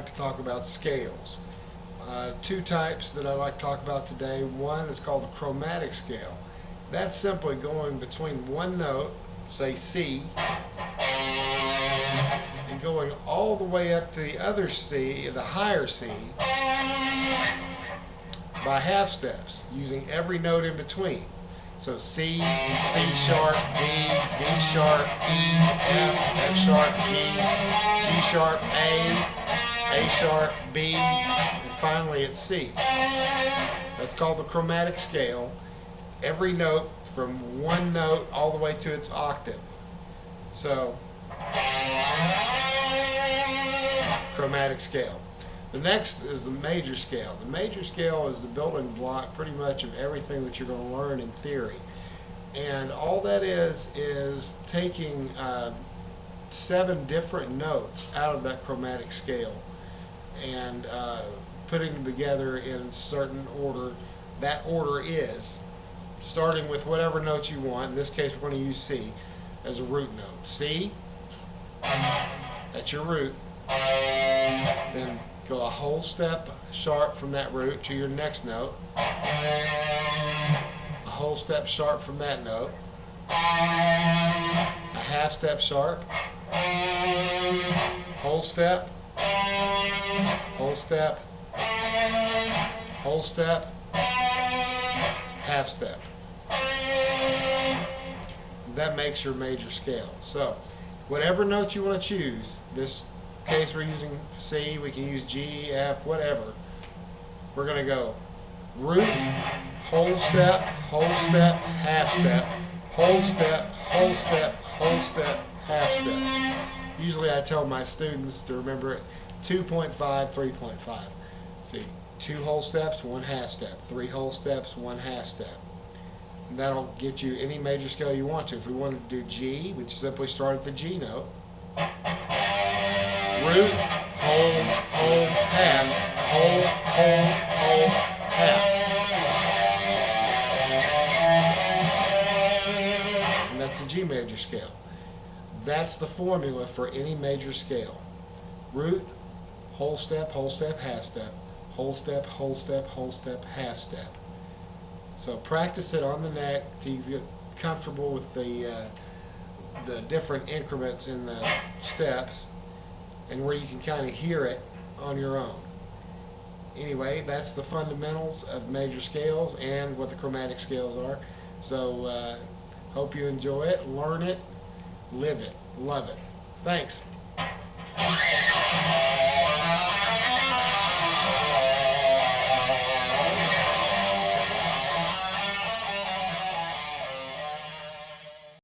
like to talk about scales. Two types that I like to talk about today. One is called the chromatic scale. That's simply going between one note, say C, and going all the way up to the other C, the higher C, by half steps, using every note in between. So C, C sharp, D, D sharp, E, F, F sharp, G, G sharp, A sharp, B, and finally it's C. That's called the chromatic scale. Every note from one note all the way to its octave. So, chromatic scale. The next is the major scale. The major scale is the building block pretty much of everything that you're going to learn in theory. And all that is taking 7 different notes out of that chromatic scale and putting them together in a certain order. That order is starting with whatever note you want. In this case, we're going to use C as a root note. C, that's your root. Then go a whole step sharp from that root to your next note. A whole step sharp from that note. A half step sharp. Whole step. Whole step. Whole step. Half step. That makes your major scale. So, whatever note you want to choose, this case we're using C, we can use G, F, whatever. We're going to go root, whole step, half step, whole step, whole step, whole step, half step. Usually I tell my students to remember it 2.5, 3.5. See, 2 whole steps, 1 half step, 3 whole steps, 1 half step. And that'll get you any major scale you want to. If we wanted to do G, we simply start at the G note. Root, whole, half, whole, half. And that's the G major scale. That's the formula for any major scale. Root, whole step, half step. Whole step, half step. So practice it on the neck till you get comfortable with the different increments in the steps, and where you can kind of hear it on your own. Anyway, that's the fundamentals of major scales and what the chromatic scales are. So hope you enjoy it, learn it, live it, love it. Thanks.